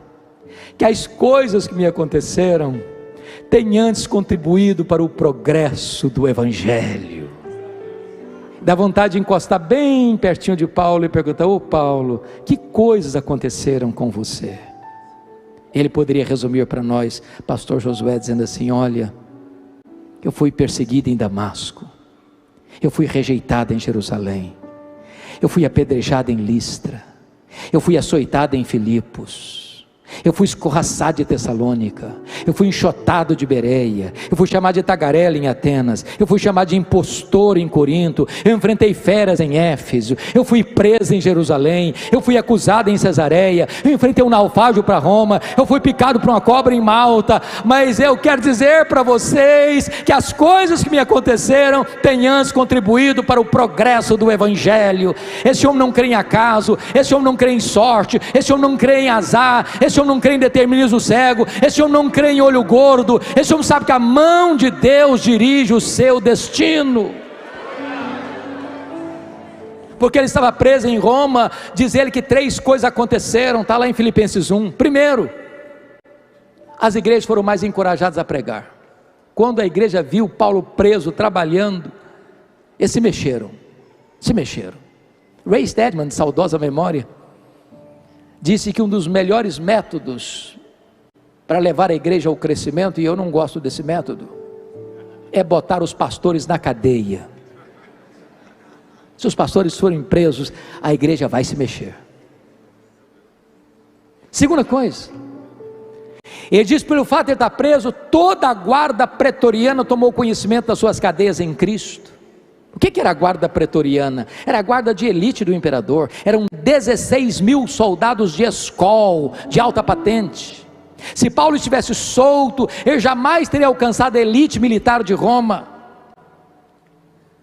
que as coisas que me aconteceram têm antes contribuído para o progresso do Evangelho. Dá vontade de encostar bem pertinho de Paulo e perguntar: ô Paulo, que coisas aconteceram com você? Ele poderia resumir para nós, pastor Josué, dizendo assim: olha, eu fui perseguido em Damasco, eu fui rejeitado em Jerusalém, eu fui apedrejado em Listra, eu fui açoitado em Filipos, eu fui escorraçado de Tessalônica, eu fui enxotado de Bereia, eu fui chamado de tagarela em Atenas, eu fui chamado de impostor em Corinto, eu enfrentei feras em Éfeso, eu fui preso em Jerusalém, eu fui acusado em Cesareia, eu enfrentei um naufrágio para Roma, eu fui picado por uma cobra em Malta. Mas eu quero dizer para vocês que as coisas que me aconteceram têm antes contribuído para o progresso do Evangelho. Esse homem não crê em acaso, esse homem não crê em sorte, esse homem não crê em azar, esse homem não crê em determinismo cego, esse homem não crê em olho gordo, esse homem sabe que a mão de Deus dirige o seu destino. Porque ele estava preso em Roma, diz ele que 3 coisas aconteceram, está lá em Filipenses 1. Primeiro, as igrejas foram mais encorajadas a pregar. Quando a igreja viu Paulo preso, trabalhando, eles se mexeram. Ray Stedman, de saudosa memória, disse que um dos melhores métodos para levar a igreja ao crescimento, e eu não gosto desse método, é botar os pastores na cadeia. Se os pastores forem presos, a igreja vai se mexer. Segunda coisa, ele diz: pelo fato de ele estar preso, toda a guarda pretoriana tomou conhecimento das suas cadeias em Cristo. O que era a guarda pretoriana? Era a guarda de elite do imperador. Eram 16 mil soldados de escol, de alta patente. Se Paulo estivesse solto, ele jamais teria alcançado a elite militar de Roma.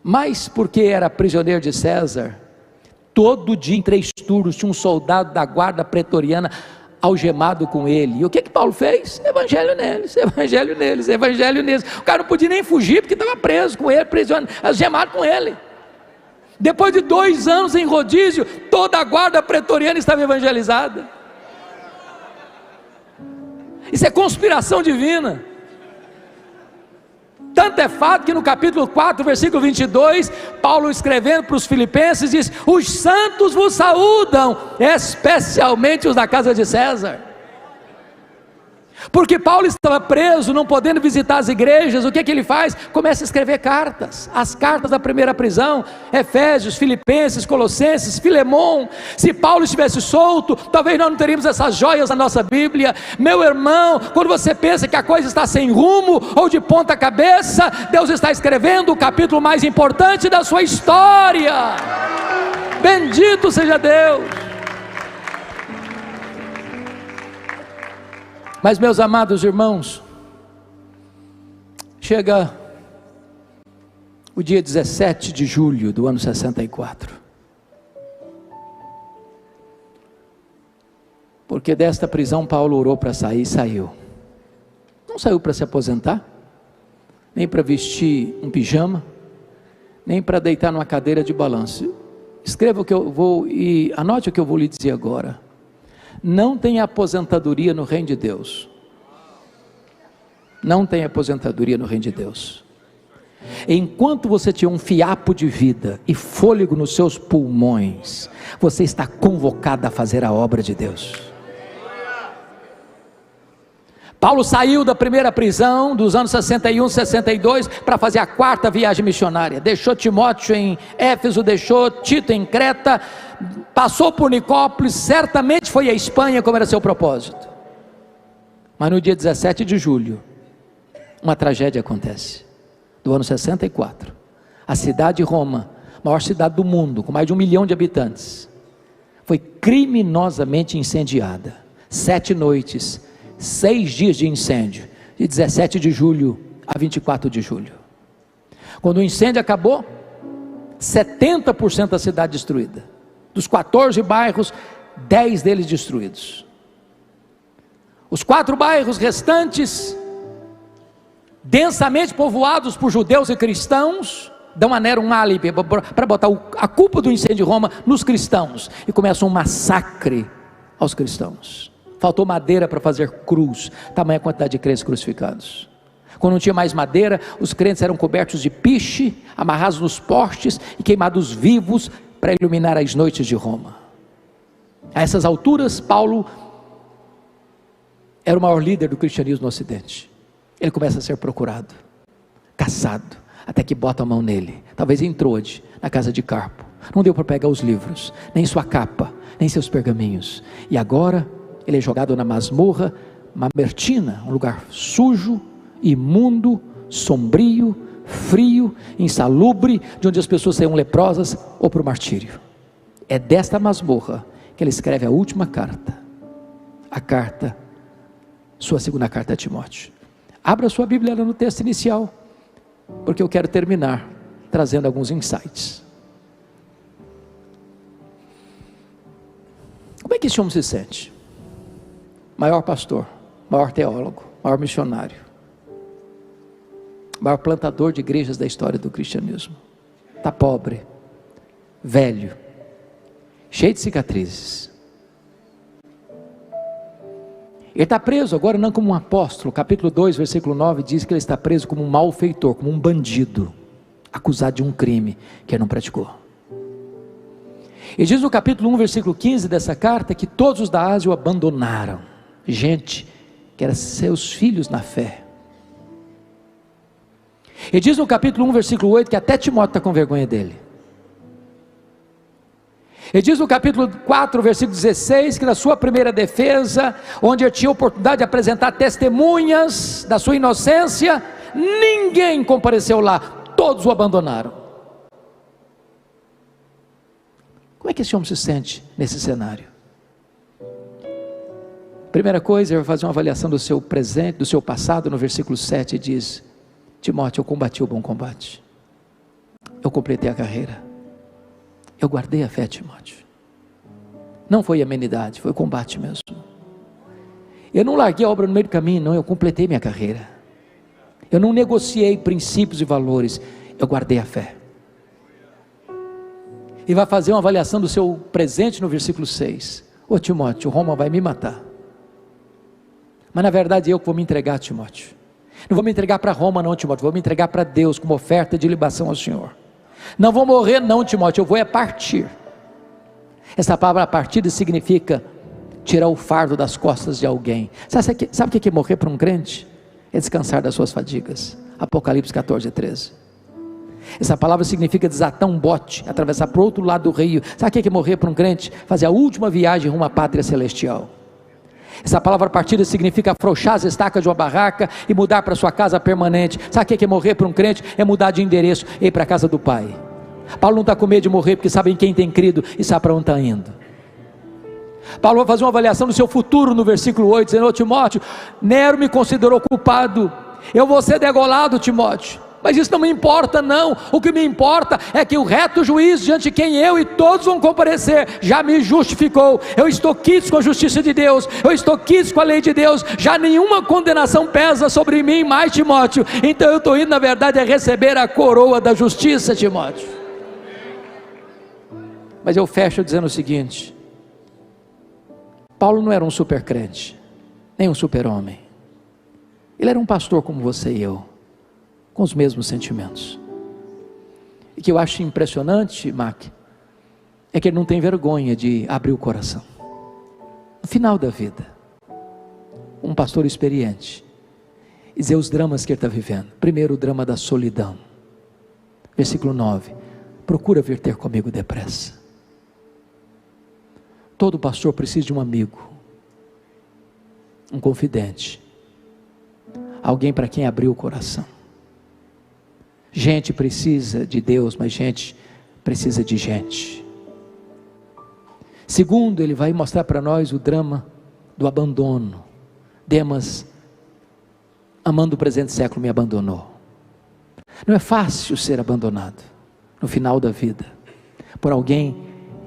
Mas porque era prisioneiro de César, todo dia em 3 turnos tinha um soldado da guarda pretoriana algemado com ele. E o que Paulo fez? Evangelho neles, evangelho neles, evangelho neles. O cara não podia nem fugir porque estava preso com ele, prisioneiro, algemado com ele. Depois de 2 anos em rodízio, toda a guarda pretoriana estava evangelizada. Isso é conspiração divina. Tanto é fato que no capítulo 4, versículo 22, Paulo escrevendo para os filipenses diz: os santos vos saúdam, especialmente os da casa de César. Porque Paulo estava preso, não podendo visitar as igrejas. O que ele faz? Começa a escrever cartas, as cartas da primeira prisão, Efésios, Filipenses, Colossenses, Filemon. Se Paulo estivesse solto, talvez nós não teríamos essas joias na nossa Bíblia. Meu irmão, quando você pensa que a coisa está sem rumo, ou de ponta cabeça, Deus está escrevendo o capítulo mais importante da sua história. Bendito seja Deus. Mas, meus amados irmãos, chega o dia 17 de julho do ano 64, porque desta prisão Paulo orou para sair e saiu. Não saiu para se aposentar, nem para vestir um pijama, nem para deitar numa cadeira de balanço. Escreva o que eu vou e anote o que eu vou lhe dizer agora. Não tem aposentadoria no reino de Deus. Não tem aposentadoria no reino de Deus. Enquanto você tiver um fiapo de vida e fôlego nos seus pulmões, você está convocado a fazer a obra de Deus. Paulo saiu da primeira prisão dos anos 61, 62 para fazer a 4ª viagem missionária. Deixou Timóteo em Éfeso, deixou Tito em Creta, passou por Nicópolis, certamente foi à Espanha como era seu propósito. Mas no dia 17 de julho, uma tragédia acontece, do ano 64. A cidade de Roma, maior cidade do mundo, com mais de 1 milhão de habitantes, foi criminosamente incendiada. 7 noites, 6 dias de incêndio, de 17 de julho a 24 de julho. Quando o incêndio acabou, 70% da cidade destruída. Dos 14 bairros, 10 deles destruídos. Os 4 bairros restantes, densamente povoados por judeus e cristãos, dão a Nero um álibi para botar a culpa do incêndio de Roma nos cristãos, e começa um massacre aos cristãos. Faltou madeira para fazer cruz, tamanha quantidade de crentes crucificados. Quando não tinha mais madeira, os crentes eram cobertos de piche, amarrados nos postes e queimados vivos para iluminar as noites de Roma. A essas alturas, Paulo era o maior líder do cristianismo no Ocidente. Ele começa a ser procurado, caçado, até que bota a mão nele. Talvez em Troade, na casa de Carpo. Não deu para pegar os livros, nem sua capa, nem seus pergaminhos. E agora ele é jogado na masmorra Mamertina, um lugar sujo, imundo, sombrio, frio, insalubre, de onde as pessoas saíam leprosas ou para o martírio. É desta masmorra que ele escreve a última carta, sua 2ª carta a Timóteo. Abra sua Bíblia no texto inicial, porque eu quero terminar trazendo alguns insights. Como é que esse homem se sente? Maior pastor, maior teólogo, maior missionário, maior plantador de igrejas da história do cristianismo. Está pobre, velho, cheio de cicatrizes. Ele está preso agora não como um apóstolo. Capítulo 2, versículo 9 diz que ele está preso como um malfeitor, como um bandido, acusado de um crime que ele não praticou. E diz no capítulo 1, versículo 15 dessa carta, que todos os da Ásia o abandonaram. Gente que eram seus filhos na fé. E diz no capítulo 1, versículo 8, que até Timóteo está com vergonha dele. E diz no capítulo 4, versículo 16, que na sua primeira defesa, onde ele tinha oportunidade de apresentar testemunhas da sua inocência, ninguém compareceu lá, todos o abandonaram. Como é que esse homem se sente nesse cenário? Primeira coisa, ele vai fazer uma avaliação do seu presente, do seu passado. No versículo 7 diz: Timóteo, eu combati o bom combate, eu completei a carreira, eu guardei a fé, Timóteo. Não foi amenidade, foi combate mesmo. Eu não larguei a obra no meio do caminho, não, eu completei minha carreira. Eu não negociei princípios e valores, eu guardei a fé. E vai fazer uma avaliação do seu presente no versículo 6. Ô Timóteo, Roma vai me matar, mas na verdade eu que vou me entregar, Timóteo. Não vou me entregar para Roma não, Timóteo, vou me entregar para Deus como oferta de libação ao Senhor. Não vou morrer não, Timóteo, eu vou é partir. Essa palavra partida significa tirar o fardo das costas de alguém. Sabe o que é morrer para um crente? É descansar das suas fadigas. Apocalipse 14:13. Essa palavra significa desatar um bote, atravessar para o outro lado do rio. Sabe o que é morrer para um crente? Fazer a última viagem rumo à pátria celestial. Essa palavra partida significa afrouxar as estacas de uma barraca e mudar para sua casa permanente. Sabe o que é morrer para um crente? É mudar de endereço e ir para a casa do Pai. Paulo não está com medo de morrer, porque sabe em quem tem crido e sabe para onde está indo. Paulo vai fazer uma avaliação do seu futuro no versículo 8, dizendo: Ô Timóteo, Nero me considerou culpado, eu vou ser degolado, Timóteo, mas isso não me importa não. O que me importa é que o reto juiz, diante de quem eu e todos vão comparecer, já me justificou. Eu estou quites com a justiça de Deus, eu estou quites com a lei de Deus, já nenhuma condenação pesa sobre mim mais, Timóteo. Então eu estou indo na verdade a receber a coroa da justiça, Timóteo. Mas eu fecho dizendo o seguinte: Paulo não era um super crente, nem um super homem. Ele era um pastor como você e eu, com os mesmos sentimentos. E que eu acho impressionante, Mac, é que ele não tem vergonha de abrir o coração. No final da vida, um pastor experiente, e dizer os dramas que ele está vivendo. Primeiro, o drama da solidão. Versículo 9: procura vir ter comigo depressa. Todo pastor precisa de um amigo, um confidente, alguém para quem abrir o coração. Gente precisa de Deus, mas gente precisa de gente. Segundo, ele vai mostrar para nós o drama do abandono. Demas, amando o presente século, me abandonou. Não é fácil ser abandonado no final da vida por alguém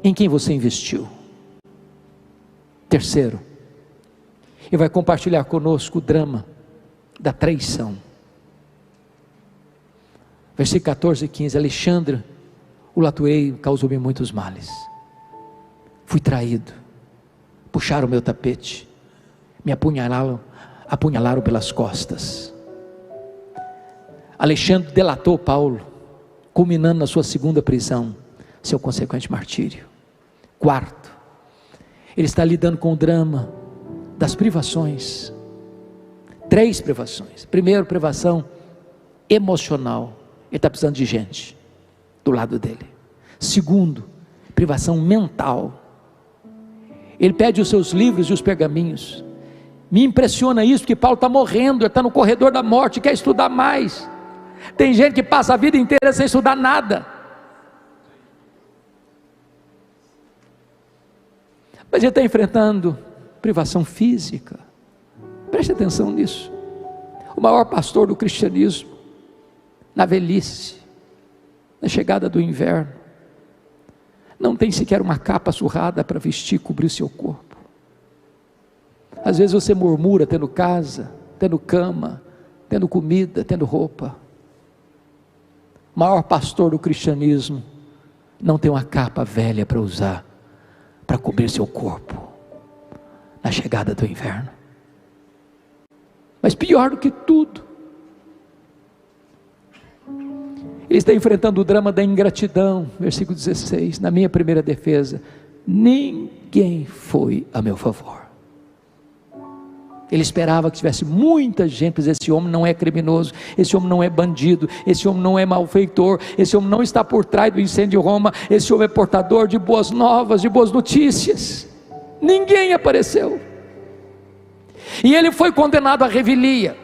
em quem você investiu. Terceiro, ele vai compartilhar conosco o drama da traição. Versículo 14 e 15: Alexandre, o latueiro, causou-me muitos males. Fui traído, puxaram o meu tapete, me apunhalaram pelas costas. Alexandre delatou Paulo, culminando na sua segunda prisão, seu consequente martírio. Quarto, ele está lidando com o drama das privações. 3 privações. Primeiro, privação emocional. Ele está precisando de gente do lado dele. Segundo, privação mental. Ele pede os seus livros e os pergaminhos. Me impressiona isso, porque Paulo está morrendo, ele está no corredor da morte, quer estudar mais. Tem gente que passa a vida inteira sem estudar nada. Mas ele está enfrentando privação física. Preste atenção nisso. O maior pastor do cristianismo, na velhice, na chegada do inverno, não tem sequer uma capa surrada para vestir e cobrir o seu corpo. Às vezes você murmura tendo casa, tendo cama, tendo comida, tendo roupa. O maior pastor do cristianismo não tem uma capa velha para usar, para cobrir seu corpo, na chegada do inverno. Mas pior do que tudo, ele está enfrentando o drama da ingratidão. Versículo 16: na minha primeira defesa, ninguém foi a meu favor. Ele esperava que tivesse muita gente para dizer: esse homem não é criminoso, esse homem não é bandido, esse homem não é malfeitor, esse homem não está por trás do incêndio de Roma, esse homem é portador de boas novas, de boas notícias. Ninguém apareceu. E ele foi condenado à revelia.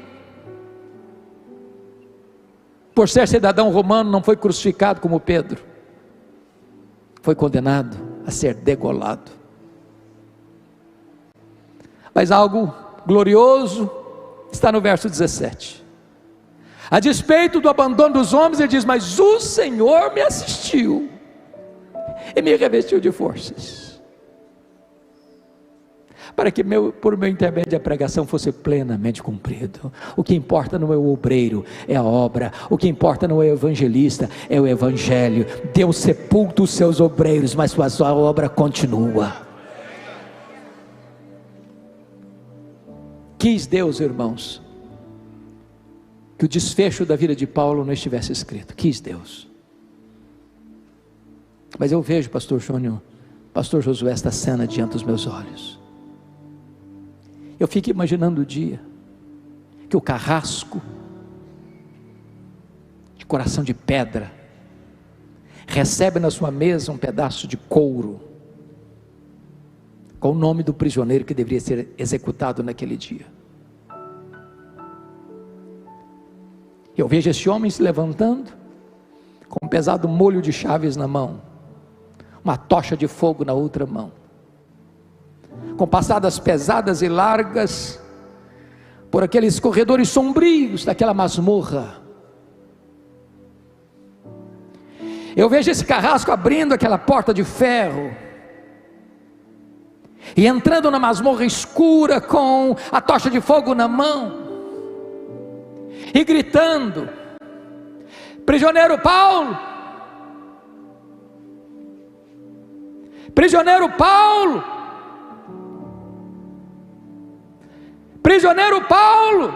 Por ser cidadão romano, não foi crucificado como Pedro, foi condenado a ser degolado. Mas algo glorioso está no verso 17. A despeito do abandono dos homens, ele diz: mas o Senhor me assistiu e me revestiu de forças, para que por meu intermédio a pregação fosse plenamente cumprido. O que importa não é o obreiro, é a obra. O que importa não é o evangelista, é o evangelho. Deus sepulta os seus obreiros, mas sua obra continua. Quis Deus, irmãos, que o desfecho da vida de Paulo não estivesse escrito. Quis Deus. Mas eu vejo, pastor Júnior, pastor Josué, esta cena diante dos meus olhos. Eu fico imaginando o dia que o carrasco de coração de pedra recebe na sua mesa um pedaço de couro com o nome do prisioneiro que deveria ser executado naquele dia. Eu vejo esse homem se levantando com um pesado molho de chaves na mão, uma tocha de fogo na outra mão, com passadas pesadas e largas por aqueles corredores sombrios daquela masmorra. Eu vejo esse carrasco abrindo aquela porta de ferro e entrando na masmorra escura com a tocha de fogo na mão e gritando: prisioneiro Paulo, prisioneiro Paulo, prisioneiro Paulo.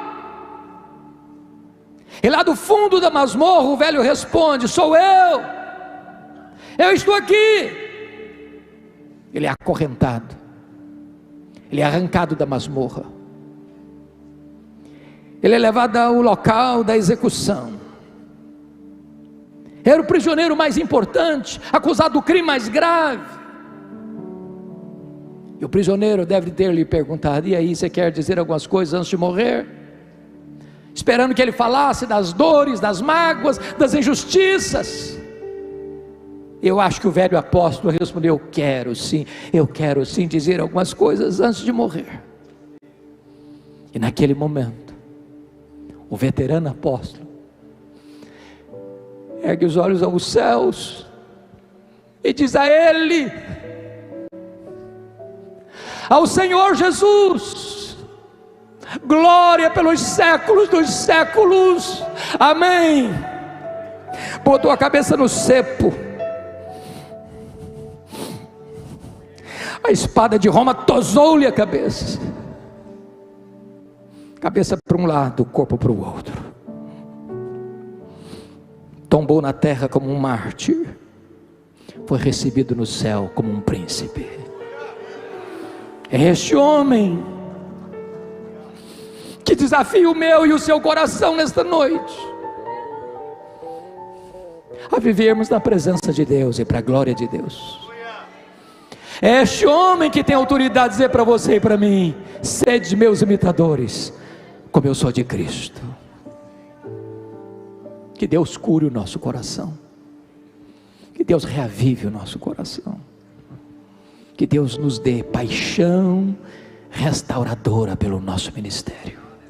E lá do fundo da masmorra o velho responde: sou eu estou aqui. Ele é acorrentado, ele é arrancado da masmorra, ele é levado ao local da execução. Era o prisioneiro mais importante, acusado do crime mais grave. E o prisioneiro deve ter lhe perguntado: e aí, você quer dizer algumas coisas antes de morrer? Esperando que ele falasse das dores, das mágoas, das injustiças. Eu acho que o velho apóstolo respondeu: eu quero sim dizer algumas coisas antes de morrer. E naquele momento, o veterano apóstolo ergue os olhos aos céus e diz a ele: ao Senhor Jesus, glória pelos séculos dos séculos, amém. Botou a cabeça no cepo, a espada de Roma tosou-lhe a cabeça para um lado, corpo para o outro. Tombou na terra como um mártir, foi recebido no céu como um príncipe. É este homem que desafia o meu e o seu coração nesta noite a vivermos na presença de Deus e para a glória de Deus. É este homem que tem autoridade de dizer para você e para mim: sede meus imitadores, como eu sou de Cristo. Que Deus cure o nosso coração, que Deus reavive o nosso coração, que Deus nos dê paixão restauradora pelo nosso ministério.